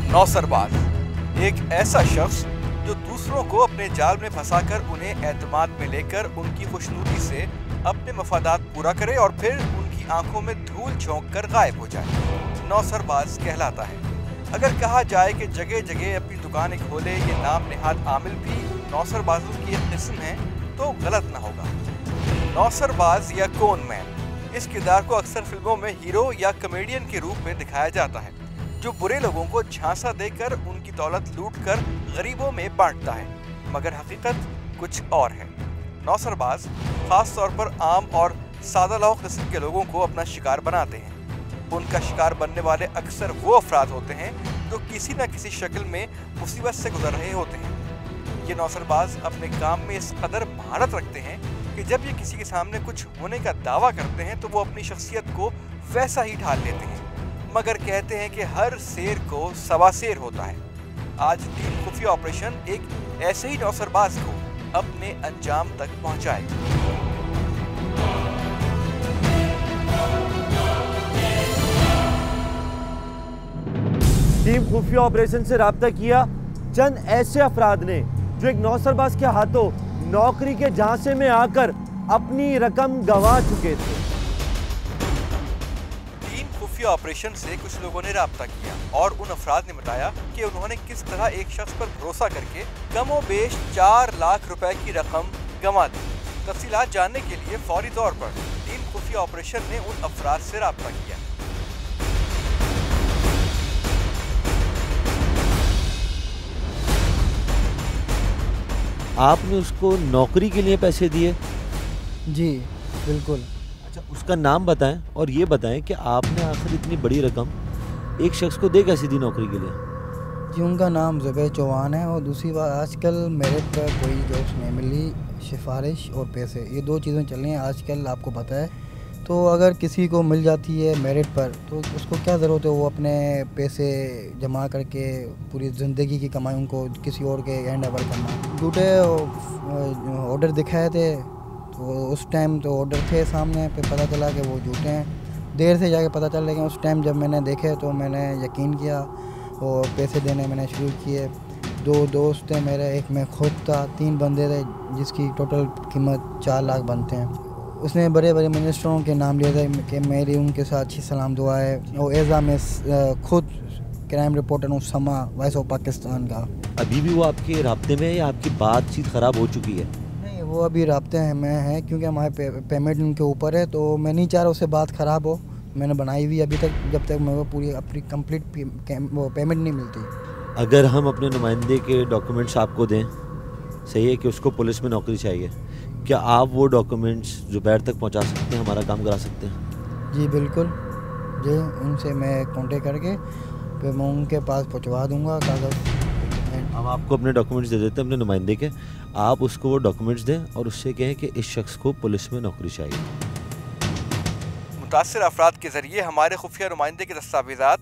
नौसरबाज, एक ऐसा शख्स जो दूसरों को अपने जाल में फंसाकर उन्हें एतमाद में लेकर उनकी खुशनुदी से अपने मफादात पूरा करे और फिर उनकी आंखों में धूल झोंक कर गायब हो जाए, नौसरबाज कहलाता है। अगर कहा जाए कि जगह जगह अपनी दुकानें खोले ये नाम नेहाद आमिल भी नौसरबाजों की एक किस्म है तो गलत ना होगा। नौसरबाज या कौन मैन, इस किरदार को अक्सर फिल्मों में हीरो या कॉमेडियन के रूप में दिखाया जाता है, जो बुरे लोगों को झांसा देकर उनकी दौलत लूटकर गरीबों में बांटता है, मगर हकीकत कुछ और है। नौसरबाज खास तौर पर आम और सादा लौह किस्म के लोगों को अपना शिकार बनाते हैं। उनका शिकार बनने वाले अक्सर वो अफराद होते हैं जो किसी न किसी शक्ल में मुसीबत से गुजर रहे होते हैं। ये नौसरबाज अपने काम में इस कदर महारत रखते हैं कि जब ये किसी के सामने कुछ होने का दावा करते हैं तो वो अपनी शख्सियत को वैसा ही ढाल लेते हैं, मगर कहते हैं कि हर शेर को सवा शेर होता है। आज टीम खुफिया ऑपरेशन एक ऐसे ही नौसरबाज को अपने अंजाम तक पहुंचाएगी। टीम खुफिया ऑपरेशन से राब्ता किया चंद ऐसे अफराद ने जो एक नौसरबाज के हाथों नौकरी के झांसे में आकर अपनी रकम गंवा चुके थे। टीम खुफिया ऑपरेशन से कुछ लोगों ने राब्ता किया और उन अफराद ने बताया कि उन्होंने किस तरह एक शख्स पर भरोसा करके कमोबेश 4 लाख रुपए की रकम गंवा दी। तफसीलात जानने के लिए फौरी तौर पर टीम खुफिया ऑपरेशन ने उन अफराद से राब्ता किया। आपने उसको नौकरी के लिए पैसे दिए? जी बिल्कुल। अच्छा, उसका नाम बताएं और ये बताएं कि आपने आखिर इतनी बड़ी रकम एक शख्स को दे कैसे दी नौकरी के लिए? जी उनका नाम ज़ुबैर चौहान है और दूसरी बात आजकल मेरिट पर कोई जॉब्स नहीं मिली, सिफारिश और पैसे, ये 2 चीज़ें चल रही हैं आजकल, आपको पता है। तो अगर किसी को मिल जाती है मेरिट पर तो उसको क्या ज़रूरत है वो अपने पैसे जमा करके पूरी ज़िंदगी की कमाई उनको किसी और के हैंड ओवर करना। झूठे ऑर्डर दिखाए थे तो उस टाइम तो ऑर्डर थे सामने पे, पता चला कि वो झूठे हैं। देर से जाके पता चल, लेकिन उस टाइम जब मैंने देखे तो मैंने यकीन किया और पैसे देने मैंने शुरू किए। 2 दोस्त थे मेरे, एक मैं खुद था, 3 बंदे थे जिसकी टोटल कीमत 4 लाख बनते हैं। उसने बड़े बड़े मिनिस्टरों के नाम लिए थे कि मेरी उनके साथ अच्छी सलाम दुआ है। और एज़ा में खुद क्राइम रिपोर्टर हूँ समा वॉइस ऑफ पाकिस्तान का। अभी भी वो आपके राब्ते में है या आपकी बातचीत ख़राब हो चुकी है? नहीं, वो अभी राब्ते में है क्योंकि हमारे पेमेंट उनके ऊपर है, तो मैं नहीं चाह रहा उससे बात ख़राब हो। मैंने बनाई हुई अभी तक, जब तक मेरे को पूरी अपनी कंप्लीट पेमेंट नहीं मिलती। अगर हम अपने नुमाइंदे के डॉक्यूमेंट्स आपको दें, सही है कि उसको पुलिस में नौकरी चाहिए, क्या आप वो डॉक्यूमेंट्स ज़ुबैर तक पहुंचा सकते हैं, हमारा काम करा सकते हैं? जी बिल्कुल जी, उनसे मैं कांटेक्ट करके फिर मैं उनके पास पहुंचवा दूंगा कागज़। हम आपको अपने डॉक्यूमेंट्स दे देते हैं अपने नुमाइंदे के, आप उसको वो डॉक्यूमेंट्स दें और उससे कहें कि इस शख्स को पुलिस में नौकरी चाहिए। मुतासिर अफराद के जरिए हमारे खुफिया नुमाइंदे के दस्तावेजात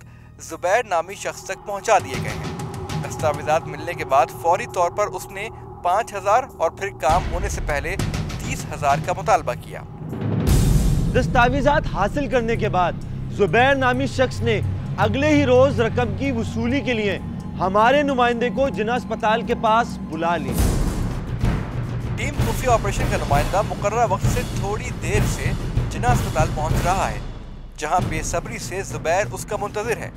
ज़ुबैर नामी शख्स तक पहुँचा दिए गए हैं। दस्तावेजात मिलने के बाद फौरी तौर पर उसने 5,000 और फिर काम होने से पहले 30,000 का मुतालबा किया। दस्तावेजात हासिल करने के बाद ज़ुबैर नामी शख्स ने अगले ही रोज रकम की वसूली के लिए हमारे नुमाइंदे को जिन्ना अस्पताल के पास बुला लिया। टीम खुफिया ऑपरेशन का नुमाइंदा मुकर्ररा वक्त से थोड़ी देर से जिन्ना अस्पताल पहुंच रहा है, जहां बेसब्री से ज़ुबैर उसका मुंतज़िर है।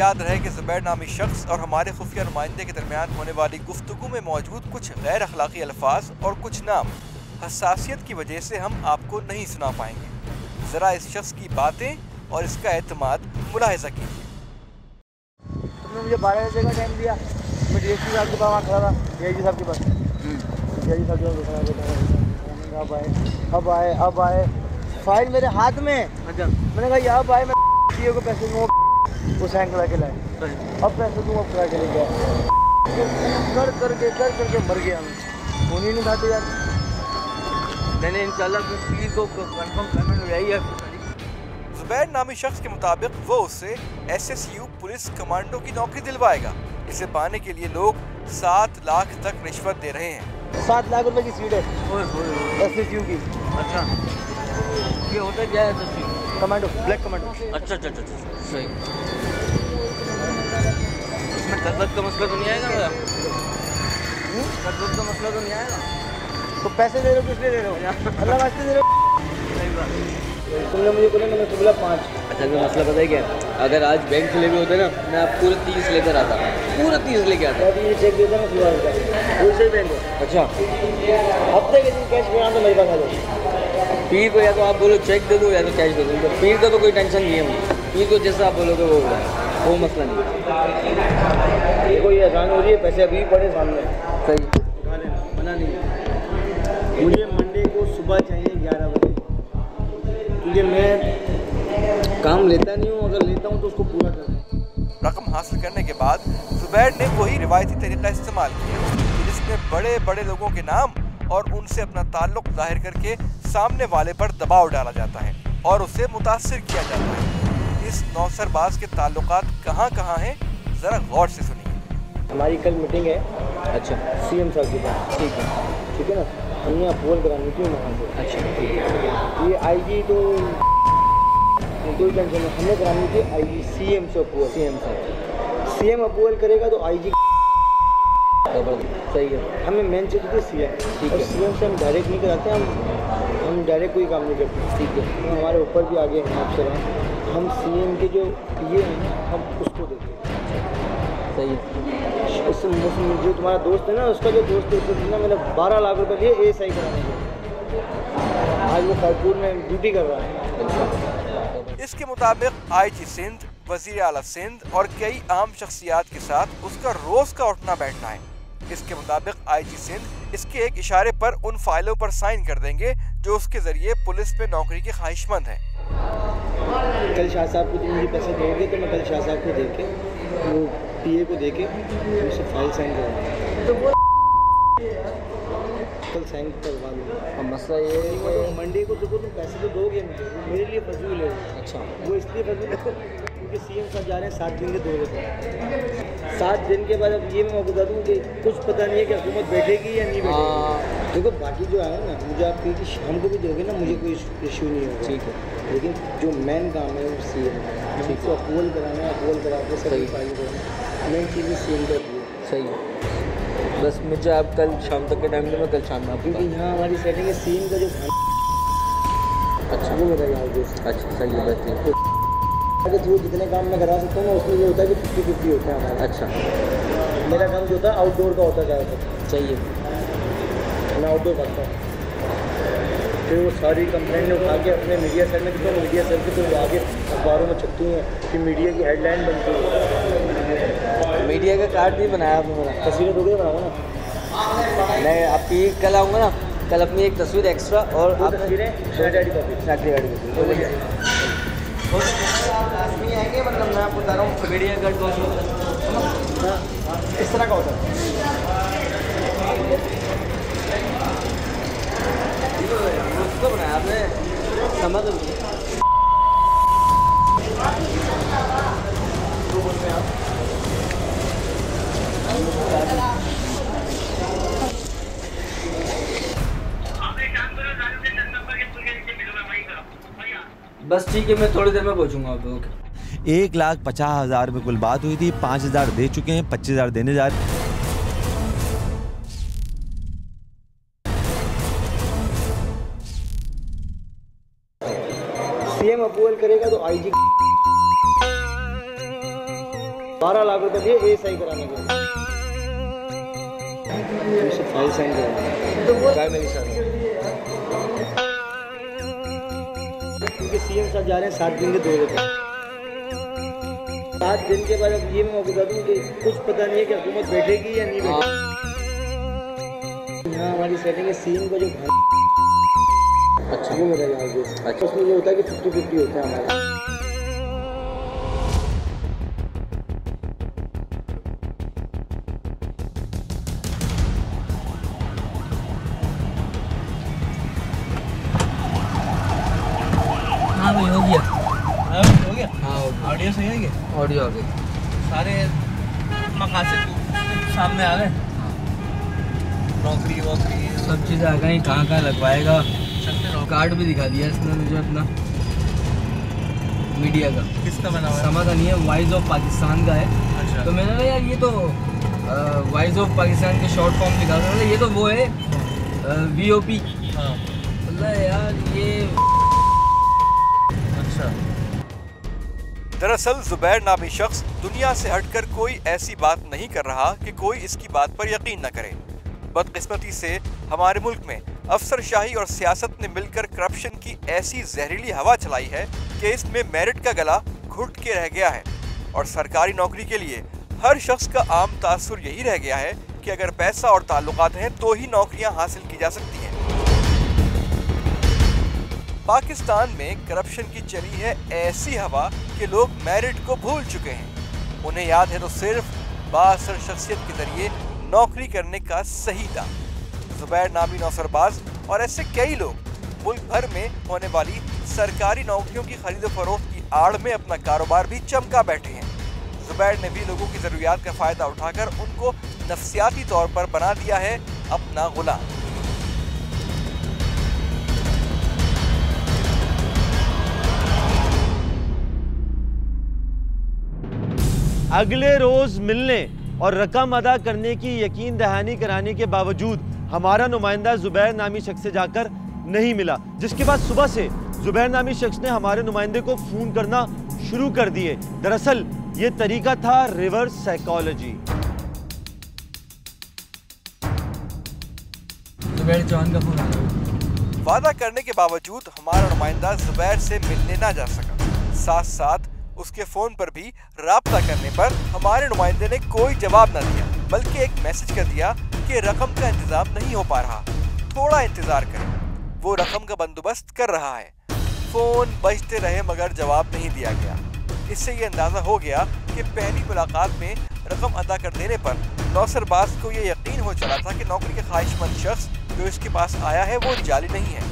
याद रहे कि ज़ुबैर नामी शख्स और हमारे खुफिया नुमाइंदे के दरमियान होने वाली गुफ्तगू में मौजूद कुछ गैर अखलाकी अल्फाज और कुछ नाम हसासियत की वजह से हम आपको नहीं सुना पाएंगे। ज़रा इस शख्स की बातें और इसका एतमाद मुलाहिज़ा कीजिए। तुमने मुझे 12 बजे का टाइम दिया, मैं डीएसपी साहब के पास वहाँ खड़ा था, डीआईजी साहब के पास। डीआईजी साहब अब आए फाइल मेरे हाथ में। अच्छा, मैंने कहा यहाँ अब आए, मैं सीओ को पैसे दूँ, वो साइन करा के लाए। अब पैसे दूँ, अब करा के ले गया, कर करके मर गया मैं। फोन ही नहीं उठाते यार। मैंने इंशाल्लाह को कंफर्म पेमेंट हो जाएगी। जुबैर नामी शख्स के मुताबिक वो उसे SSU पुलिस कमांडो की नौकरी दिलवाएगा। इसे पाने के लिए लोग 7 लाख तक रिश्वत दे रहे हैं। 7 लाख रुपए की सीट है SSU की। अच्छा, ये होता क्या है SSU? Commando, black commando. अच्छा अच्छा अच्छा सही। इसमें कसरत का मसला तो नहीं आएगा मेरा? कसरत का मसला तो नहीं आएगा? तो पैसे दे रहे हो किस लिए दे रहे हो? अल्लाह वास्ते दे रहे हो। सही बात। तुमने मुझे बोला मैंने सुबह 5। अच्छा तो मसला पता है क्या है? अगर आज बैंक खुले भी होते ना, मैं आप पूरे 30 लेकर आता, पूरे 30 लेके आता। अभी ये चेक देता ना सुबह का, वैसे ही बैंक है। अच्छा, हफ्ते के दिन कैश में तो मेरे पास आ जाओ। पीर को या तो आप बोलो चेक दे दो या तो कैश दे दो। पीर का तो कोई टेंशन नहीं है मुझे। पीर को जैसा आप बोलोगे वो होगा, वो मसला नहीं है। देखो ये आसान हो रही है, पैसे अभी पड़े सामने। सही, उठा लेना, मना नहीं। मुझे मंडे को सुबह चाहिए 11 बजे, क्योंकि मैं काम लेता नहीं हूँ, अगर लेता हूँ तो उसको पूरा करना है। रकम हासिल करने के बाद जुबैर ने वही रिवायती तरीका इस्तेमाल किया, जिसमें बड़े बड़े लोगों के नाम और उनसे अपना ताल्लुक जाहिर करके सामने वाले पर दबाव डाला जाता है और उसे मुतासिर किया जाता है। इस नौसरबाज के ताल्लुकात कहाँ हैं, जरा गौर से सुनिए। हमारी कल मीटिंग है। अच्छा CM साहब के पास। ठीक है ना, हमने अप्रूवल करानी थी वहाँ से। अच्छा ठीक है। ये IG तो कोई टेंशन नहीं, हमने करानी थी IG CM से अप्रूवल। CM अप्रूवल करेगा तो IG सही है। हमें मेन चीज़ थी CM। ठीक और है। CM से हम डायरेक्ट नहीं कराते, हम डायरेक्ट कोई काम नहीं करते। ठीक है। तो हमारे ऊपर भी आगे हैं अफसर, हम CM के जो ये हैं ना, हम उसको देते हैं। सही है। उसमें जो तुम्हारा दोस्त है ना, उसका जो दोस्त है उसने मैंने 12 लाख रुपए लिए ASI कराने के। आज वो खैरपुर में ड्यूटी कर रहा है। इसके मुताबिक IG सिंध, वज़ीर आला सिंध और कई आम शख्सियात के साथ उसका रोज का उठना बैठना है। इसके मुताबिक IG सिंध इसके एक इशारे पर उन फाइलों पर साइन कर देंगे जो उसके जरिए पुलिस में नौकरी के ख्वाहिशमंद हैं। कल शाह साहब को जो मुझे पैसे दोगे तो मैं कल शाह साहब को देके, वो PA को देके उनसे फाइल साइन करवाऊंगा। कल साइन करवा दूँगा। अब मसला ये है तो कि मंडे को देखो, तुम पैसे तो दोगे मुझे, वो मेरे लिए फजूल है। अच्छा, वो इसलिए फजूल है क्योंकि CM साहब जा रहे हैं 7 दिन के दौरे पर। 7 दिन के बाद अब ये मैं बता दूँ कि कुछ पता नहीं है कि हुकूमत बैठेगी या नहीं बैठेगी। देखो बाकी जो आए ना, मुझे आप कहीं शाम को भी दोगे ना, मुझे कोई इशू नहीं होगा। ठीक है। लेकिन जो मेन काम है वो CM है। ठीक है, अप्रूवल कराना है, अप्रूवल करा के सभी सही। फाइल करना, मेन चीज़ CM का है। सही है। बस मुझे आप कल शाम तक के टाइम में, मैं कल शाम में आपको क्योंकि यहाँ हमारी सेटिंग है CM का जो अच्छा वो मेरा याद दोस्त। अच्छा सही है, बेहतरीन। के थ्रू जितने काम मैं करा सकता हूँ ना, उसमें ये होता है कि 50-50 होता है हमारा। अच्छा, मेरा काम जो होता है आउटडोर का होता है ज़्यादातर, चाहिए। मैं आउटडोर करता हूँ। फिर वो सारी कंप्लेंट उठा के अपने मीडिया सेल में, तो मीडिया सेल के तो आगे अखबारों में छपती हैं, फिर मीडिया की हेडलाइन बनती है। मीडिया का कार्ड नहीं बनाया आपने मेरा? तस्वीरें तो बनाऊँगा ना। मैं आपकी कल आऊँगा ना, कल अपनी एक तस्वीर एक्स्ट्रा और वो आप तस्वीरें शायद कॉपी आदमी आएंगे, मतलब मैं आपको बता रहा हूँ मीडिया कार्ड कौन सा होता है? इस तरह का होता है। उसको बनाया आपने? समझ बस ठीक है, मैं थोड़ी देर में पहुंचूंगा। ओके। 1,50,000 में कुल बात हुई थी, 5,000 दे चुके हैं, 25,000 देने जा रहे हैं। CM अप्रूवल करेगा तो IG 12 लाख रुपए दिए ASI कराने के लिए। उनसे फाइल साइन कराना मेरी साथ क्योंकि CM साहब जा रहे हैं 7 दिन के दौरे पर। 7 दिन के बाद अब ये मैं बता दूँ कि कुछ पता नहीं है कि हुकूमत बैठेगी या नहीं बैठेगी। यहाँ हमारी सेटिंग है CM का जो अच्छा वो मेरा याद दोस्त। अच्छा, उसमें ये होता है कि 50-50 होता है हमारा। हाँ भाई हो गया। ऑडियो सही है ये? ऑडियो आ गई। सारे मकासद सामने आ गए। नौकरी वोकरी सब चीज़ें आ गई, कहाँ कहाँ लगवाएगा। कार्ड भी दिखा दिया इसने मुझे अपना मीडिया का। किसका बना हुआ है? समा का नहीं है, वॉइस ऑफ पाकिस्तान का है। अच्छा। तो मैंने कहा यार ये तो वॉइस ऑफ पाकिस्तान के शॉर्ट फॉर्म निकाल रहा है, ये तो वो है VOP। हाँ। मतलब यार ये अच्छा। दरअसल जुबैर नामी शख्स दुनिया से हटकर कोई ऐसी बात नहीं कर रहा कि कोई इसकी बात पर यकीन न करे। बदकिस्मती से हमारे मुल्क में अफसरशाही और सियासत ने मिलकर करप्शन की ऐसी जहरीली हवा चलाई है कि इसमें मेरिट का गला घुट के रह गया है और सरकारी नौकरी के लिए हर शख्स का आम तासुर यही रह गया है कि अगर पैसा और ताल्लुकात हैं तो ही नौकरियां हासिल की जा सकती हैं। पाकिस्तान में करप्शन की चली है ऐसी हवा कि लोग मेरिट को भूल चुके हैं। उन्हें याद है तो सिर्फ बाअसर शख्सियत के जरिए नौकरी करने का सही था। जुबैर नामी नौसरबाज और ऐसे कई लोग मुल्क भर में होने वाली सरकारी नौकरियों की खरीद फरोख्त की आड़ में अपना कारोबार भी चमका बैठे हैं। जुबैर ने भी लोगों की जरूरियात का फायदा उठाकर उनको नफ्सियाती तौर पर बना दिया है अपना गुलाम। अगले रोज मिलने और रकम अदा करने की यकीन दहानी कराने के बावजूद हमारा नुमाइंदा जुबैर नामी शख्स से जाकर नहीं मिला, जिसके बाद सुबह से जुबैर नामी शख्स ने हमारे नुमाइंदे को फोन करना शुरू कर दिए। दरअसल ये तरीका था रिवर्स साइकोलॉजी। जुबैर चौहान का फोन आ गया। वादा करने के बावजूद हमारा नुमाइंदा जुबैर से मिलने ना जा सका। साथ साथ उसके फोन पर भी राब्ता करने पर हमारे नुमाइंदे ने कोई जवाब न दिया, बल्कि एक मैसेज कर दिया कि रकम का इंतजाम नहीं हो पा रहा, थोड़ा इंतजार करें, वो रकम का बंदोबस्त कर रहा है। फोन बजते रहे मगर जवाब नहीं दिया गया। इससे ये अंदाजा हो गया कि पहली मुलाकात में रकम अदा कर देने पर नौसरबाज को ये यकीन हो चला था कि नौकरी के ख्वाहिशमंद शख्स जो इसके पास आया है वो जाली नहीं है।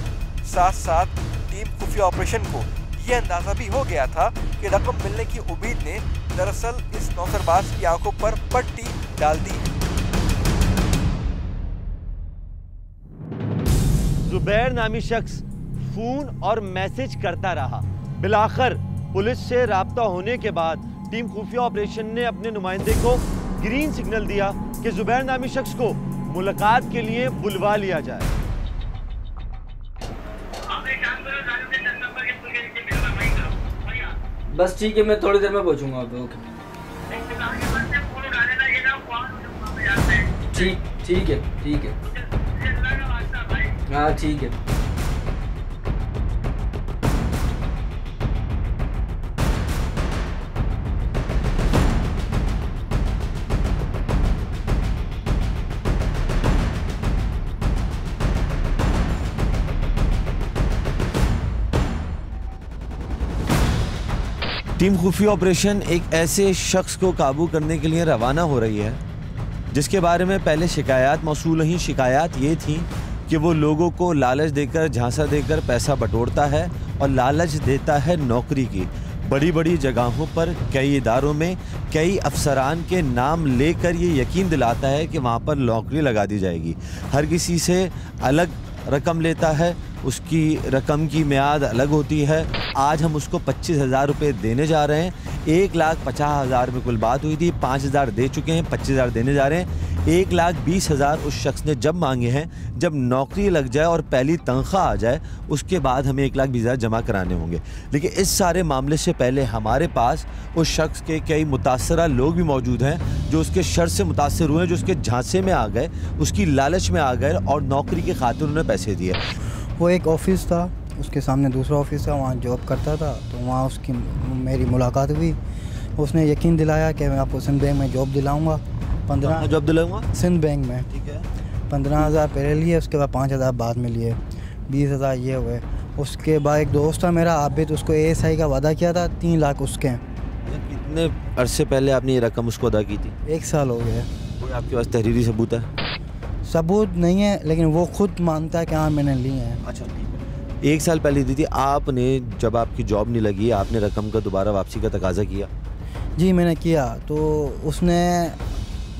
साथ साथ टीम खुफिया ऑपरेशन को ये अंदाजा भी हो गया था कि रकम मिलने की उम्मीद ने दरअसल इस नौसरबाज की आंखों पर पट्टी डाल दी। जुबैर नामी शख्स फोन और मैसेज करता रहा। बिलाखिर पुलिस से राब्ता होने के बाद टीम खुफिया ऑपरेशन ने अपने नुमाइंदे को ग्रीन सिग्नल दिया कि जुबैर नामी शख्स को मुलाकात के लिए बुलवा लिया जाए। बस ठीक है, मैं थोड़ी देर में पहुंचूंगा। ओके ठीक है हाँ ठीक है। टीम खुफिया ऑपरेशन एक ऐसे शख्स को काबू करने के लिए रवाना हो रही है जिसके बारे में पहले शिकायत मौसूल हुई। शिकायत ये थी कि वो लोगों को लालच देकर, झांसा देकर पैसा बटोरता है और लालच देता है नौकरी की। बड़ी बड़ी जगहों पर कई इदारों में कई अफसरान के नाम लेकर ये यकीन दिलाता है कि वहाँ पर नौकरी लगा दी जाएगी। हर किसी से अलग रकम लेता है, उसकी रकम की मियाद अलग होती है। आज हम उसको 25,000 रुपये देने जा रहे हैं। 1,50,000 में कुल बात हुई थी, 5,000 दे चुके हैं, 25,000 देने जा रहे हैं। 1,20,000 उस शख्स ने जब मांगे हैं, जब नौकरी लग जाए और पहली तनख्वाह आ जाए उसके बाद हमें 1,20,000 जमा कराने होंगे। लेकिन इस सारे मामले से पहले हमारे पास उस शख्स के कई मुतासरा लोग भी मौजूद हैं जो उसके शर से मुतासर हुए, जो उसके झांसे में आ गए, उसकी लालच में आ गए और नौकरी की खातिर उन्हें पैसे दिए। वो एक ऑफिस था, उसके सामने दूसरा ऑफिस था, वहाँ जॉब करता था। तो वहाँ उसकी मेरी मुलाकात हुई। उसने यकीन दिलाया कि मैं आपको सिंध बैंक में जॉब दिलाऊंगा। 15 जॉब दिलाऊंगा सिंध बैंक में, ठीक है। 15,000 पहले लिए, उसके बाद 5,000 बाद में लिए, 20,000 ये हुए। उसके बाद एक दोस्त था मेरा आबिद, उसको ASI का वादा किया था, 3 लाख उसके। कितने अरसे पहले आपने ये रकम उसको अदा की थी? 1 साल हो गया। कोई आपके पास तहरीरी सबूत है? सबूत नहीं है, लेकिन वो खुद मानता है कि हाँ मैंने ली हैं। अच्छा ठीक है। 1 साल पहले दी थी। आपने जब आपकी जॉब नहीं लगी आपने रकम का दोबारा वापसी का तकाजा किया? जी मैंने किया, तो उसने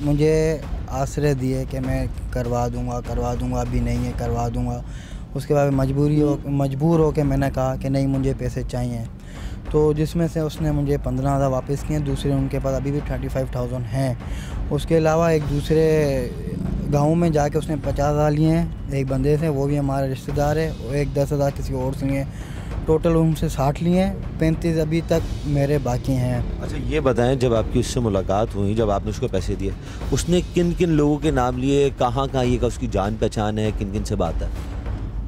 मुझे आश्रय दिए कि मैं करवा दूंगा, अभी नहीं है करवा दूंगा। उसके बाद मजबूर हो के मैंने कहा कि नहीं मुझे पैसे चाहिए, तो जिसमें से उसने मुझे 15,000 वापस किए। दूसरे उनके पास अभी भी 35,000 हैं। उसके अलावा एक दूसरे गांव में जाके उसने 50,000 लिए हैं एक बंदे से, वो भी हमारा रिश्तेदार है, और एक 10,000 किसी और से लिए। टोटल उनसे 60 लिए हैं, 35 अभी तक मेरे बाकी हैं। अच्छा ये बताएं, जब आपकी उससे मुलाकात हुई, जब आपने उसको पैसे दिए, उसने किन किन लोगों के नाम लिए, कहाँ कहाँ ये का उसकी जान पहचान है, किन किन से बात है?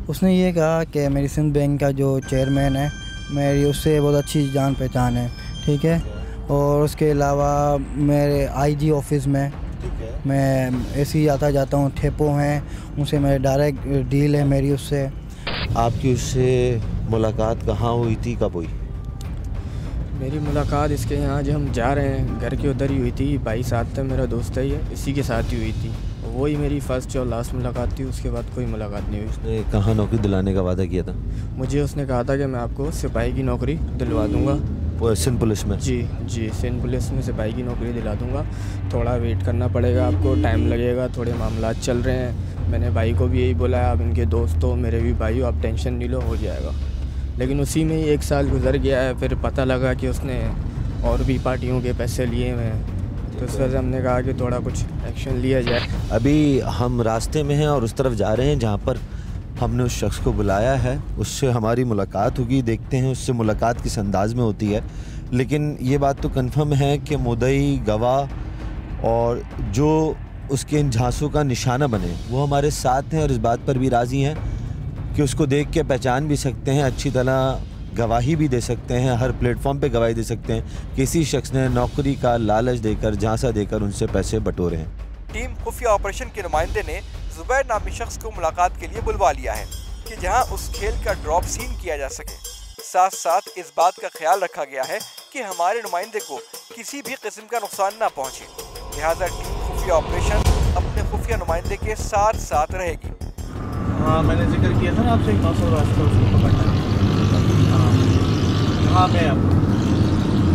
उसने ये कहा कि मेरी सिंध बैंक का जो चेयरमैन है, मेरी उससे बहुत अच्छी जान पहचान है, ठीक है। और उसके अलावा मेरे आईजी ऑफिस में मैं ऐसे ही आता जाता हूँ, ठेपो हैं, उनसे मेरे डायरेक्ट डील है मेरी उससे। आपकी उससे मुलाकात कहाँ हुई थी, कब हुई? मेरी मुलाकात इसके यहाँ जो हम जा रहे हैं घर के उधर ही हुई थी। भाई साथ था, मेरा दोस्त है ये, इसी के साथ ही हुई थी। वही मेरी फर्स्ट और लास्ट मुलाकात थी, उसके बाद कोई मुलाकात नहीं हुई। उसने कहाँ नौकरी दिलाने का वादा किया था? मुझे उसने कहा था कि मैं आपको सिपाही की नौकरी दिलवा दूंगा। वो सिंध पुलिस में? जी सिंध पुलिस में सिपाही की नौकरी दिला दूंगा। थोड़ा वेट करना पड़ेगा आपको, टाइम लगेगा, थोड़े मामला चल रहे हैं। मैंने भाई को भी यही बोला है, आप इनके दोस्त हो, मेरे भी भाई हो, आप टेंशन नहीं लो, हो जाएगा। लेकिन उसी में ही 1 साल गुजर गया है। फिर पता लगा कि उसने और भी पार्टियों के पैसे लिए हुए हैं, तो इस वजह से हमने कहा कि थोड़ा कुछ एक्शन लिया जाए। अभी हम रास्ते में हैं और उस तरफ जा रहे हैं जहाँ पर हमने उस शख्स को बुलाया है, उससे हमारी मुलाकात होगी। देखते हैं उससे मुलाकात किस अंदाज में होती है। लेकिन ये बात तो कंफर्म है कि मुद्दई, गवाह और जो उसके इन झांसों का निशाना बने वो हमारे साथ हैं, और इस बात पर भी राज़ी हैं कि उसको देख के पहचान भी सकते हैं, अच्छी तरह गवाही भी दे सकते हैं, हर प्लेटफॉर्म पे गवाही दे सकते हैं। किसी शख्स ने नौकरी का लालच देकर, झांसा देकर उनसे पैसे बटोरे हैं। टीम खुफिया ऑपरेशन के नुमाइंदे ने जुबैर नामी शख्स को मुलाकात के लिए बुलवा लिया है कि जहां उस खेल का ड्रॉप सीन किया जा सके। साथ साथ इस बात का ख्याल रखा गया है कि हमारे नुमाइंदे को किसी भी किस्म का नुकसान न पहुंचे। लिहाजा टीम खुफिया ऑपरेशन अपने खुफिया नुमाइंदे के साथ साथ रहेगी। हाँ मैंने जिक्र किया था ना आपसे, एक मौसम रास्ता उसको पकड़ना है। हाँ मैं अब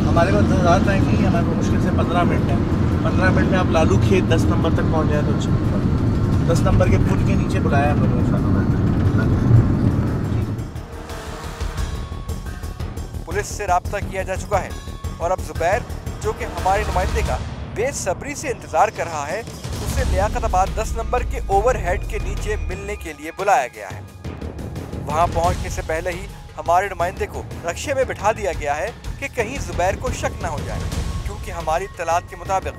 हमारे पास 10,000 टाइम नहीं है, हमारे पास मुश्किल से 15 मिनट है। 15 मिनट में आप लालू खेत 10 नंबर तक पहुँच जाए तो अच्छा। 10 नंबर के पुल के नीचे बुलाया हम लोगों ने। पुलिस से राब्ता किया जा चुका है और अब जुबैर, जो कि हमारे नुमाइंदे का बेसब्री से इंतजार कर रहा है, उसे लियाकताबाद 10 नंबर के ओवरहेड के नीचे मिलने के लिए बुलाया गया है। वहां पहुंचने से पहले ही हमारे नुमाइंदे को रक्शे में बिठा दिया गया है कि कहीं जुबैर को शक न हो जाए, क्योंकि हमारी इत्तलात के मुताबिक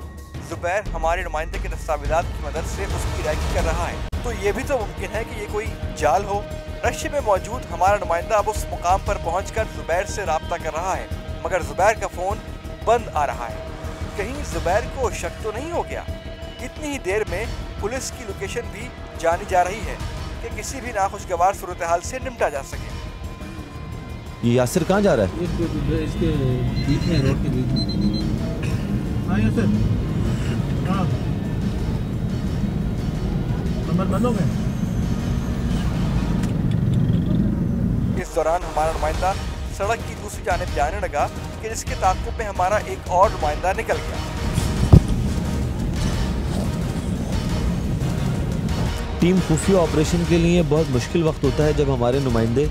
जुबैर हमारे नुमाइंदे के दस्तावेजात की मदद से उसकी रैकी कर रहा है। तो ये भी तो मुमकिन है कि ये कोई जाल हो। रक्शे में मौजूद हमारा नुमाइंदा अब उस मुकाम पर पहुंचकर जुबैर से राब्ता कर रहा है, मगर जुबैर का फोन बंद आ रहा है। कहीं जुबैर को शक तो नहीं हो गया? इतनी ही देर में पुलिस की लोकेशन भी जानी जा रही है कि किसी भी नाखुशगवार सूरत हाल से निपटा जा सके। ये यासिर कहाँ जा रहा है? इसके बीच में, रोड के बीच में। हाँ यासिर, हाँ नंबर बंद हो गए। इस दौरान हमारा नुमाइंदा सड़क की दूसरी जानिब जाने लगा कि जिसके ताक़ुब में हमारा एक और नुमाइंदा निकल गया। टीम खुफिया ऑपरेशन के लिए बहुत मुश्किल वक्त होता है जब हमारे नुमाइंदे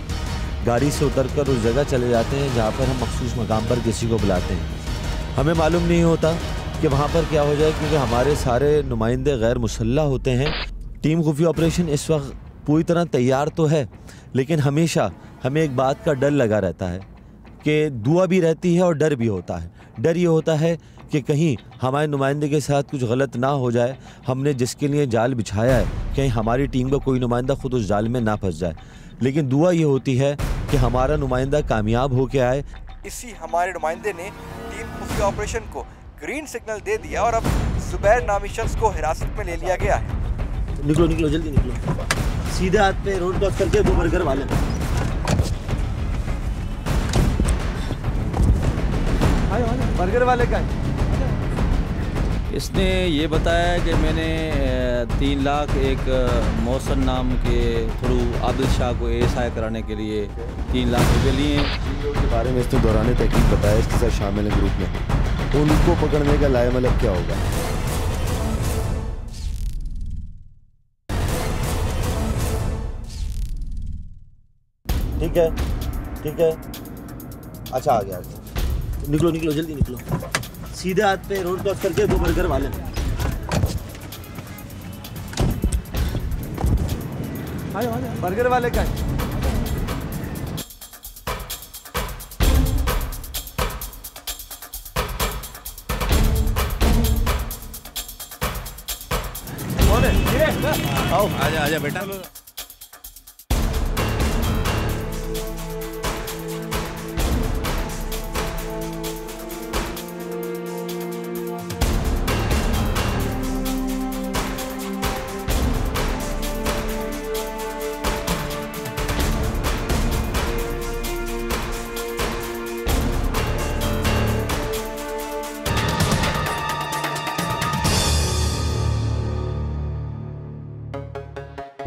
गाड़ी से उतरकर उस जगह चले जाते हैं जहाँ पर हम मखसूस मकाम पर किसी को बुलाते हैं। हमें मालूम नहीं होता कि वहाँ पर क्या हो जाए, क्योंकि हमारे सारे नुमाइंदे गैर मुसल्लह होते हैं। टीम खुफिया ऑपरेशन इस वक्त पूरी तरह तैयार तो है, लेकिन हमेशा हमें एक बात का डर लगा रहता है कि दुआ भी रहती है और डर भी होता है। डर ये होता है कि कहीं हमारे नुमाइंदे के साथ कुछ गलत ना हो जाए, हमने जिसके लिए जाल बिछाया है कहीं हमारी टीम का कोई नुमाइंदा खुद उस जाल में ना फंस जाए। लेकिन दुआ ये होती है कि हमारा नुमाइंदा कामयाब होकर आए। इसी हमारे नुमाइंदे ने टीम खुफिया ऑपरेशन को ग्रीन सिग्नल दे दिया और अब जुबैर नामी शख्स को हिरासत में ले लिया गया है। निकलो निकलो जल्दी निकलो, सीधे हाथ पे रोड क्रॉस करके 2 बर्गर वाले। बर्गर वाले का इसने ये बताया कि मैंने 3 लाख एक मौसन नाम के थ्रू आदिल शाह को ASI कराने के लिए 3 लाख रुपए लिए हैं। के बारे में इसने दौरान तहकीक बताया, इसके साथ शामिल है ग्रुप में, उनको पकड़ने का लाएमलब क्या होगा? ठीक है, ठीक है, अच्छा आ गया। निकलो निकलो जल्दी निकलो, सीधे हाथ पे रोड क्रॉस करके वो बर्गर वाले बर्गर वाले का आओ, आजा आजा बेटा।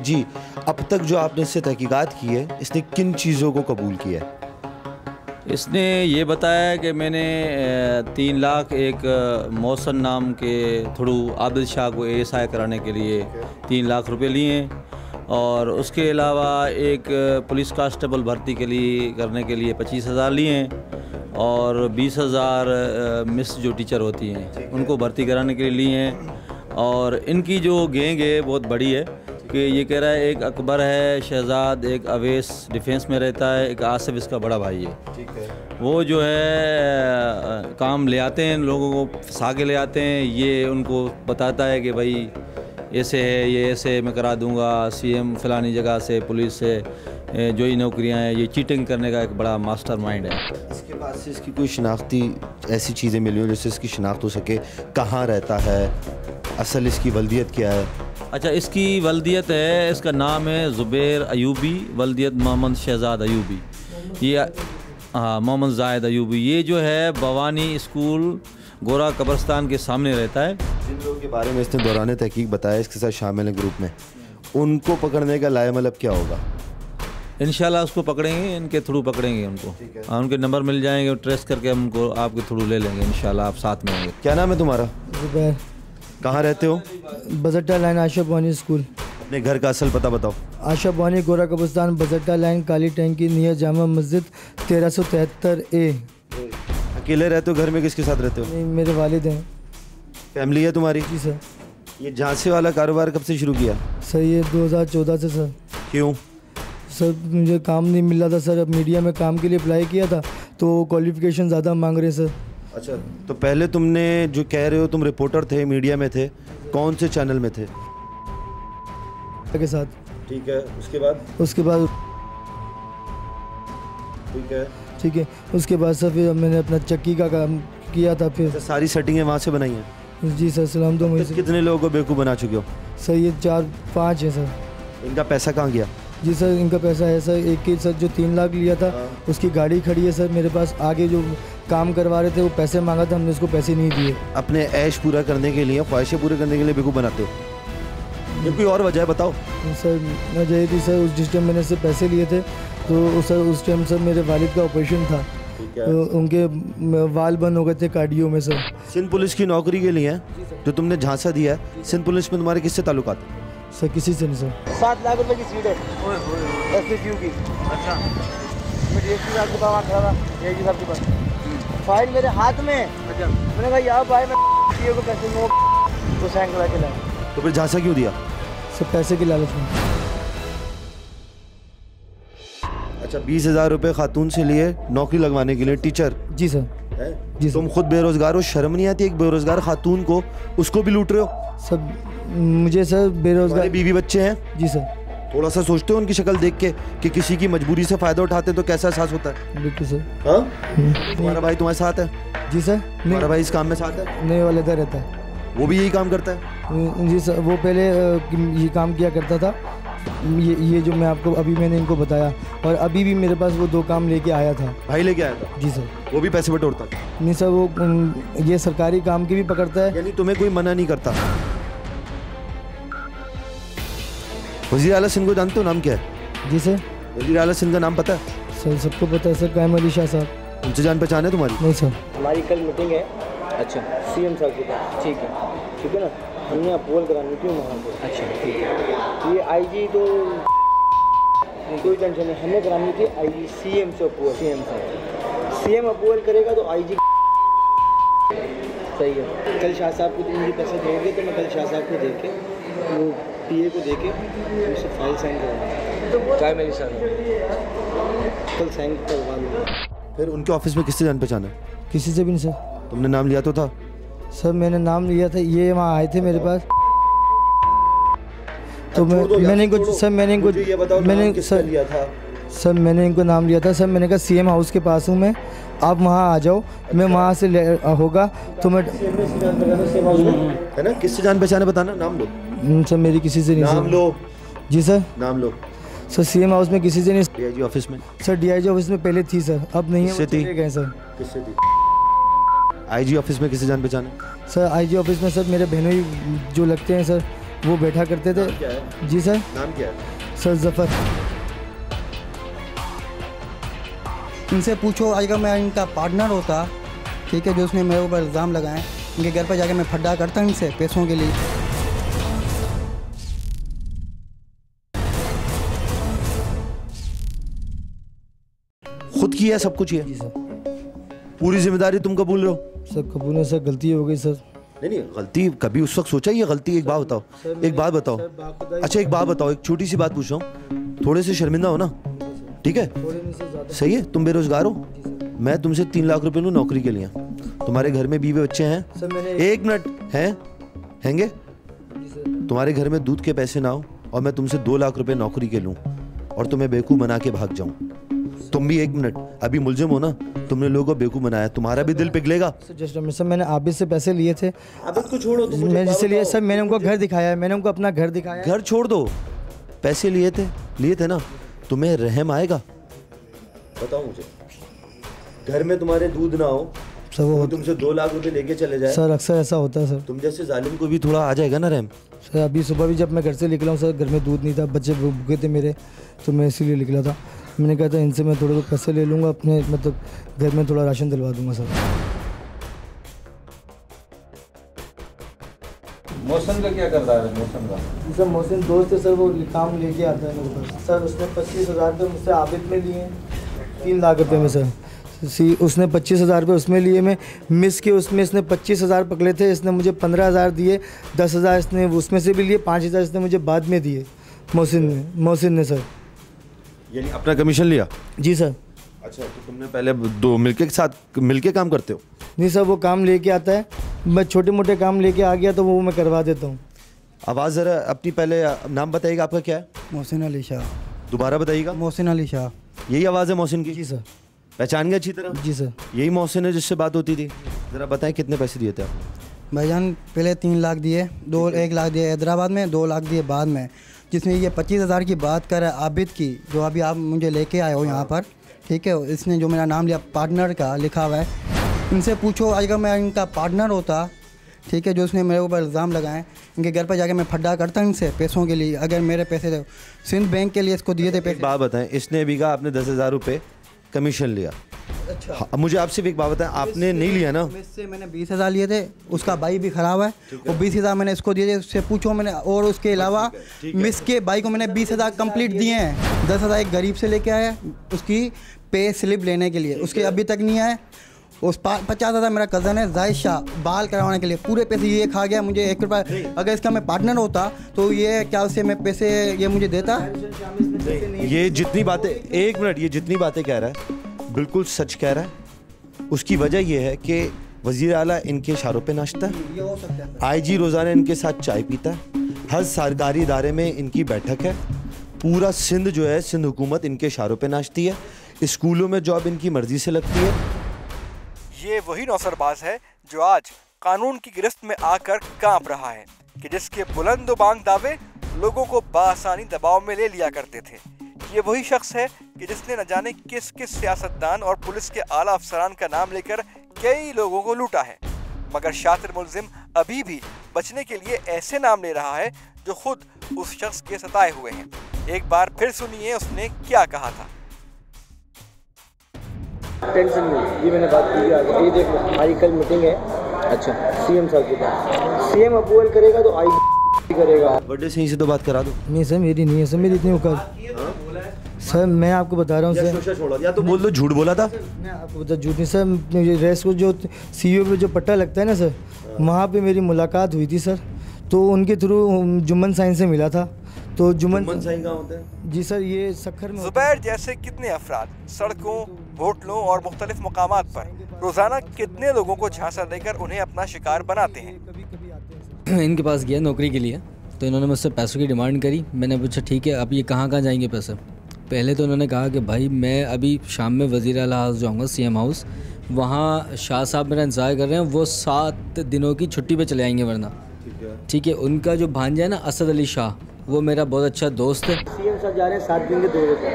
जी, अब तक जो आपने इससे तहकीकात की है, इसने किन चीज़ों को कबूल किया है? इसने ये बताया कि मैंने 3 लाख एक मौसन नाम के थ्रू आदिल शाह को ASI कराने के लिए 3 लाख रुपए लिए हैं, और उसके अलावा एक पुलिस कांस्टेबल भर्ती के लिए करने के लिए 25,000 लिए हैं, और 20,000 मिस जो टीचर होती हैं उनको भर्ती कराने के लिए लिए हैं। और इनकी जो गैंग है बहुत बड़ी है कि ये कह रहा है एक अकबर है, शहजाद, एक अवेस डिफेंस में रहता है, एक आसिफ इसका बड़ा भाई है। ठीक है। वो जो है काम ले आते हैं, लोगों को फंसा के ले आते हैं, ये उनको बताता है कि भाई ऐसे है, ये ऐसे मैं करा दूंगा, CM फलानी जगह से, पुलिस से जो ही नौकरियां हैं, ये चीटिंग करने का एक बड़ा मास्टरमाइंड है। इसके पास से इसकी कोई शनाख्ती ऐसी चीज़ें मिली हो जिससे इसकी शनाख्त हो सके? कहाँ रहता है, असल इसकी वल्दियत क्या है? अच्छा, इसकी वल्दियत है, इसका नाम है ज़ुबैर अयूबी, वल्दियत मोहम्मद शहजाद अयूबी, ये हाँ मोहम्मद जायद अयूबी। ये जो है भवानी स्कूल गोरा कब्रस्तान के सामने रहता है। जिन लोगों के बारे में इसने दौरान तहकीक बताया, इसके साथ शामिल है ग्रुप में, उनको पकड़ने का लाएमलब क्या होगा? इंशाल्लाह उसको पकड़ेंगे, इनके थ्रू पकड़ेंगे उनको। हाँ, उनके नंबर मिल जाएंगे, ट्रेस करके हम उनको आपके थ्रू ले लेंगे इंशाल्लाह, आप साथ में होंगे। क्या नाम है तुम्हारा? जुबैर। कहाँ रहते हो? बजट्टा लाइन आशा बानी स्कूल। अपने घर का असल पता बताओ। आशा बानी गोरा कब्रस्तान, बजट्टा लाइन, काली टैंकी, नियर जामा मस्जिद, 1373A। अकेले रहते हो? घर में किसके साथ रहते हो? नहीं, मेरे वालिद हैं। फैमिली है तुम्हारी? जी सर। ये झांसे वाला कारोबार कब से शुरू किया? सर ये 2014 से सर। क्यों? सर मुझे काम नहीं मिल रहा था सर, अब मीडिया में काम के लिए अप्लाई किया था तो क्वालिफ़िकेशन ज़्यादा मांग रहे सर। अच्छा, तो पहले तुमने जो कह रहे हो तुम रिपोर्टर थे, मीडिया में थे, कौन से चैनल में थे? के साथ। ठीक है, उसके बाद? उसके बाद ठीक है, ठीक है, उसके बाद सर फिर मैंने अपना चक्की का काम किया था। फिर तो सारी सेटिंगें वहाँ से बनाई हैं? जी सर, सलाम दो मुझे। कितने लोगों को बेवकूफ़ बना चुके हो? सर ये 4-5 है सर। इनका पैसा कहाँ गया? जी सर, इनका पैसा है सर, एक की सर जो 3 लाख लिया था उसकी गाड़ी खड़ी है सर मेरे पास। आगे जो काम करवा रहे थे वो पैसे मांगा था, हमने उसको पैसे नहीं दिए। अपने ऐश पूरा करने के लिए, ख्वाहिशें पूरे करने के लिए बेवकूफ़ बनाते हो? ये कोई और वजह है बताओ। सर वजह ये थी सर, जिस टाइम मैंने से पैसे लिए थे तो सर उस टाइम सर मेरे वालिद का ऑपरेशन था, तो उनके वाल बंद हो गए थे कार्डियो में सर। सिंध पुलिस की नौकरी के लिए जो तुमने झांसा दिया है, सिंध पुलिस में तुम्हारे किससे ताल्लुकात है? सर किसी से नहीं सर। 7 लाख रुपए की सीट है SPCU की। अच्छा, मैं DSP साहब के पास खड़ा था, AIG साहब के पास, फाइल मेरे हाथ में। अच्छा, मैंने कहा यार भाई मैं PO को पैसे दूँ, तो साइन करा के लाया। तो फिर झांसा क्यों दिया? सर पैसे की लालच में। अच्छा, 20,000 रुपये खातून से लिए नौकरी लगवाने के लिए, टीचर? जी सर। जी तुम खुद बेरोजगार हो, शर्म नहीं आती एक बेरोजगार खातून को, उसको भी लूट रहे हो? सब मुझे सर बेरोजगार बीवी बच्चे हैं? जी सर। थोड़ा सा सोचते हो उनकी शक्ल देख के कि किसी की मजबूरी से फायदा उठाते तो कैसा एहसास होता है? बिल्कुल सर। हाँ? तुम्हारा भाई तुम्हारे साथ है? जी सर। तुम्हारा भाई इस काम में साथ है? नहीं, वाला इधर रहता है। वो भी यही काम करता है? जी सर, वो पहले ये काम किया करता था, ये जो मैं आपको अभी मैंने इनको बताया, और अभी भी मेरे पास वो 2 काम लेके आया था। भाई लेके आया था? जी सर। वो भी पैसे बटोरता? नहीं सर, वो ये सरकारी काम की भी पकड़ता है। यानी तुम्हें कोई मना नहीं करता? वज़ीर आला सिंध को जानते हो, नाम क्या है? जी सर। वज़ीर आला सिंध का नाम पता है? सर सबको पता है सर, कायम अली शाह साहब। उनसे जान पहचान है तुम्हारी? नहीं सर। हमारी कल मीटिंग है। अच्छा। सीएम साहब के पास। ठीक है ना, हमने अप्रूवल करानी थी वहाँ पे। अच्छा ठीक है। ये आईजी तो कोई टेंशन नहीं, हमने करानी थी आईजी सीएम से अप्रूवल। सीएम अप्रूवल करेगा तो आईजी सही है। कल शाह साहब को मुझे पैसे देंगे तो मैं कल शाह साहब को दे के वो पीए को दे के उनसे फाइल साइन करवाऊँगा। क्या मेरी सर कल साइन करवा दूँगा। फिर उनके ऑफिस में किससे जान पहचान है? किसी से भी नहीं सर। तुमने नाम लिया तो था? सर मैंने नाम लिया था, ये वहाँ आए थे मेरे पास, तो मैंने इनको सर मैंने इनको मैंने सर लिया था? सर मैंने इनको नाम लिया था। सर मैंने कहा सीएम हाउस के पास हूँ मैं, आप वहाँ आ जाओ, मैं वहाँ से होगा तो मैं है ना। किससे जान पहचान है बताना, नाम लो। सर मेरी किसी से नहीं। नाम लो। जी सर। नाम लो। सर सीएम हाउस में किसी से नहीं। डीआईजी ऑफिस में? सर डीआईजी ऑफिस में पहले थी सर, अब नहीं है। किससे थी? गए सर। किससे थी? आईजी ऑफिस में किससे जान पहचान है? सर आईजी ऑफिस में सर मेरे बहनोई जो लगते हैं सर, वो बैठा करते थे। क्या है? जी सर। नाम क्या है? सर जफर। इनसे पूछो, अगर मैं इनका पार्टनर होता, ठीक है, जो उसने मेरे ऊपर इल्ज़ाम लगाए, इनके घर पर जाके मैं फड्डा करता इनसे पैसों के लिए। खुद किया सब कुछ ये? जी सर। पूरी जिम्मेदारी तुम कबूल रहो? सर कबूल है सर, गलती हो गई सर। नहीं, गलती कभी उस वक्त सोचा ये गलती? एक बात बताओ, एक बात बताओ। अच्छा एक बात बताओ, एक छोटी सी बात पूछ रहा हूँ, थोड़े से शर्मिंदा हो ना? ठीक है, सही है। तुम बेरोजगार हो, मैं तुमसे 3 लाख रुपए लूँ नौकरी के लिए, तुम्हारे घर में बीवी बच्चे हैं? एक मिनट, हैंगे? तुम्हारे घर में दूध के पैसे ना हो और मैं तुमसे 2 लाख रुपए नौकरी के लूँ और तुम्हें बेवकूफ़ बना के भाग जाऊँ, तुम भी एक मिनट अभी मुलजिम हो ना, तुमने लोगों को बेवकूफ़ बनाया, तुम्हारा भी दिल पिघलेगा? सर मैंने आबिद से पैसे लिए थे। आबिद को छोड़ो, मैं जिससे लिए सर मैंने उनको घर दिखाया है, मैंने उनको अपना घर दिखाया। घर छोड़ दो, पैसे लिए थे ना, तुम्हें रहम आएगा? बताओ मुझे, घर में तुम्हारे दूध ना हो सर, वो तुमसे 2 लाख रुपए लेके चले जाए। सर अक्सर ऐसा होता है सर। तुम जैसे जालिम को भी थोड़ा आ जाएगा ना रहम। सर अभी सुबह भी जब मैं घर से निकला हूँ सर, घर में दूध नहीं था, बच्चे भूखे थे मेरे, तो मैं इसीलिए निकला था। मैंने कहा था इनसे मैं थोड़े बहुत पैसे ले लूँगा, अपने मतलब घर में थोड़ा राशन दिलवा दूँगा सर। मौसम का क्या कर रहा है? मौसम का सर मोहसिन दोस्त है सर, वो काम लेके आता है मेरे पास सर। उसने 25,000 रुपये मुझसे आबिद में लिए, 3 लाख रुपये में सर। उसने 25,000 रुपये उसमें लिए, मैं मिस के उसमें इसने 25,000 पकड़े थे, इसने मुझे 15,000 दिए, 10,000 इसने उसमें से भी लिए, 5,000 इसने मुझे बाद में दिए मोहसिन ने सर। यानी अपना कमीशन लिया? जी सर। अच्छा, तो तुमने पहले 2 मिलके काम करते हो? नहीं सर, वो काम लेके आता है, मैं छोटे मोटे काम लेके आ गया तो वो मैं करवा देता हूँ। आवाज़ ज़रा अपनी पहले नाम बताइएगा, आपका क्या है? मोहसिन अली शाह। दोबारा बताइएगा। मोहसिन अली शाह। यही आवाज़ है मोहसिन की? जी सर। पहचान गया अच्छी तरह? जी सर। यही मोहसिन है जिससे बात होती थी? ज़रा बताएं कितने पैसे दिए थे आपने? भाईजान पहले 3 लाख दिए, 1 लाख दिए हैदराबाद में, 2 लाख दिए बाद में, जिसमें ये 25,000 की बात कर रहा है आबिद की, जो अभी आप मुझे लेके आए हो यहाँ पर, ठीक है, इसने जो मेरा नाम लिया पार्टनर का लिखा हुआ है। इनसे पूछो, अगर मैं इनका पार्टनर होता, ठीक है, जो उसने मेरे ऊपर इल्ज़ाम लगाए, इनके घर पर जाके मैं फड्डा करता इनसे पैसों के लिए। अगर मेरे पैसे थे सिंध बैंक के लिए इसको दिए थे पैसे। बात बताएं, इसने भी कहा आपने 10,000 रुपये कमीशन लिया। अच्छा। हाँ, मुझे आपसे भी एक बात बताएं, आपने नहीं लिया ना? इससे मैंने 20,000 लिए थे, उसका भाई भी ख़राब है, और 20,000 मैंने इसको दिए थे। उससे पूछो मैंने, और उसके अलावा मिस के भाई को मैंने 20,000 कंप्लीट दिए हैं। 10,000 एक गरीब से लेके आया उसकी पे स्लिप लेने के लिए, उसके अभी तक नहीं आए। उस 50,000 मेरा कज़न है जाहिद शाह, बाल करवाने के लिए, पूरे पैसे ये खा गया। मुझे 1 रुपया, अगर इसका मैं पार्टनर होता तो ये क्या उससे मैं पैसे ये मुझे देता? ये जितनी बातें, 1 मिनट, ये जितनी बातें कह रहा है बिल्कुल सच कह रहा है। उसकी वजह यह है कि वज़ीर आला इनके इशारों पे नाचता है, आईजी रोज़ाना इनके साथ चाय पीता है, हर सरकारी इदारे में इनकी बैठक है, पूरा सिंध जो है, सिंध हुकूमत इनके इशारों पे नाचती है, स्कूलों में जॉब इनकी मर्जी से लगती है। ये वही नौसरबाज है जो आज कानून की गिरफ्त में आकर कांप रहा है कि जिसके बुलंद बांग दावे लोगों को बासानी दबाव में ले लिया करते थे। ये वही शख्स है कि जिसने न जाने किस किस सियासतदान और पुलिस के आला अफसरान का नाम लेकर कई लोगों को लूटा है, मगर शातिर मुलजिम अभी भी बचने के लिए ऐसे नाम ले रहा है जो खुद उस शख्स के सताए हुए हैं। एक बार फिर सुनिए उसने क्या कहा था। टेंशन नहीं, ये मैंने बात की आगे, ये देख लो हमारी कल मीटिंग है। अच्छा, सीएम साहब के पास, सीएम अप्रूवल करेगा तो आई करेगा। बर्थडे से ही से तो बात करा दो। नहीं सर, मेरी नहीं है सर, मेरी इतनी औकात। सर मैं आपको बता रहा हूँ सर, या तो बोल दो झूठ बोला था। मैं आपको बता झूठ नहीं सर, रेस को जो सीईओ पे जो पट्टा लगता है ना सर, वहाँ पे मेरी मुलाकात हुई थी सर, तो उनके थ्रू जुम्मन साइन से मिला था। तो जुम्मन साइन कहाँ होता है? जी सर, ये सखर में। जुबैर जैसे कितने अफराद सड़कों, होटलों और मुख्तलिफ मकामात पर रोजाना कितने लोगों को झांसा देकर उन्हें अपना शिकार बनाते हैं। इनके पास गया नौकरी के लिए, तो इन्होंने मुझसे पैसों की डिमांड करी। मैंने पूछा ठीक है, अब ये कहाँ कहाँ जाएंगे पैसे। पहले तो उन्होंने कहा कि भाई मैं अभी शाम में वज़ीर आला हाउस जाऊँगा, सीएम हाउस, वहाँ शाह साहब मेरा इंतज़ार कर रहे हैं, वो 7 दिनों की छुट्टी पे चले आएंगे वरना। ठीक है, उनका जो भांजा है ना असद अली शाह, वो मेरा बहुत अच्छा दोस्त है। सीएम साहब जा रहे हैं 7 दिन के दौरे पे।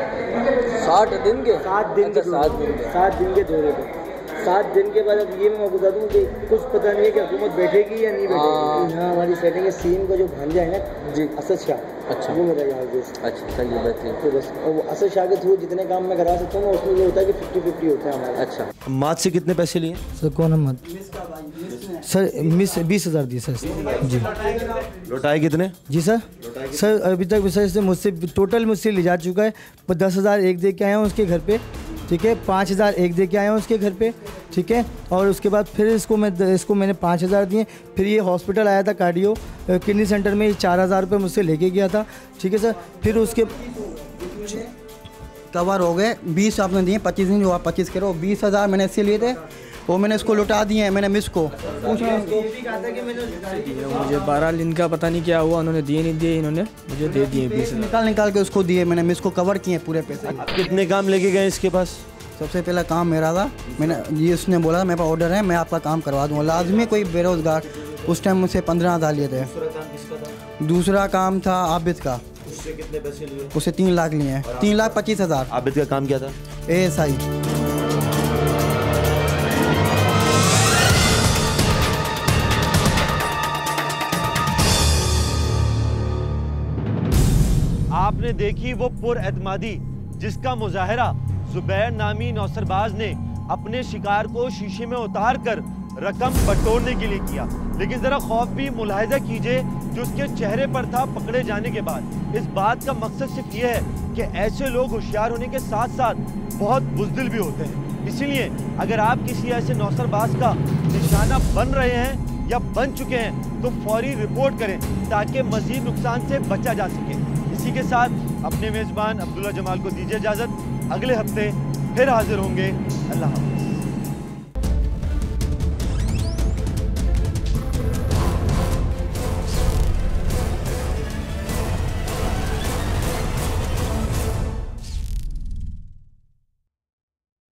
7 दिन के 7 दिन के 7 दिन के दौरे पे। 7 दिन के बाद अब ये मैं बता दूँ कि कुछ पता नहीं है कि हुकूमत बैठेगी या नहीं बैठेगी। यहाँ हमारी सेटिंग है, सीएम का जो भांजा है ना जी असद शाह, अच्छा वो मेरा यहाँ दोस्त। अच्छा चलिए बेहतरीन। तो बस और असद शाह के थ्रू जितने काम मैं करा सकता हूँ उसमें ये होता है कि 50-50 होता है हमारा। अच्छा, मात से कितने पैसे लिए सर? कौन है मात? सर 20,000 दिए सर जी। लौटाए कितने? जी सर, सर अभी तक सर से मुझसे टोटल मुझसे ले जा चुका है। 10,000 एक दे के आया हूँ उसके घर पे, ठीक है। 5,000 एक दे के आया हूँ उसके घर पे, ठीक है। और उसके बाद फिर इसको मैंने 5,000 दिए। फिर ये हॉस्पिटल आया था कार्डियो किडनी सेंटर में, 4,000 रुपये मुझसे लेके गया था, ठीक है सर। फिर उसके कवर हो गए 20 आपने दिए, 25 दिन जो आप 25 करो, 20,000 मैंने इससे लिए थे, वो मैंने इसको लुटा दिए हैं। मैंने मिस को मुझे 12 दिन का पता नहीं क्या हुआ, उन्होंने दिए नहीं दिए, इन्होंने मुझे दे दिए 20 निकाल के उसको दिए। मैंने मिस को कवर किए पूरे पैसे। कितने काम लेके गए इसके पास? सबसे पहला काम मेरा था, मैंने ये उसने बोला मेरे पास ऑर्डर है, मैं आपका काम करवा दूँगा। लाजमी कोई बेरोज़गार, उस टाइम मुझसे 15,000 लिए थे। दूसरा काम था आबिद का, उससे कितने पैसे लिए? उससे 3 लाख लिए हैं, 3,25,000। आबिद का काम क्या था? ASI। आपने देखी वो पुरएतमादी जिसका मुजाहरा जुबैर नामी नौसरबाज ने अपने शिकार को शीशे में उतार कर रकम बटोरने के लिए किया। लेकिन जरा खौफ भी मुलाहिजा कीजिए जो उसके चेहरे पर था पकड़े जाने के बाद। इस बात का मकसद सिर्फ ये है कि ऐसे लोग होशियार होने के साथ साथ बहुत बुज़दिल भी होते हैं। इसीलिए अगर आप किसी ऐसे नौसरबाज का निशाना बन रहे हैं या बन चुके हैं तो फौरी रिपोर्ट करें ताकि मजीद नुकसान से बचा जा सके। इसी के साथ अपने मेज़बान अब्दुल्ला जमाल को दीजिए इजाज़त। अगले हफ्ते फिर हाजिर होंगे। अल्लाह हाफ़िज़।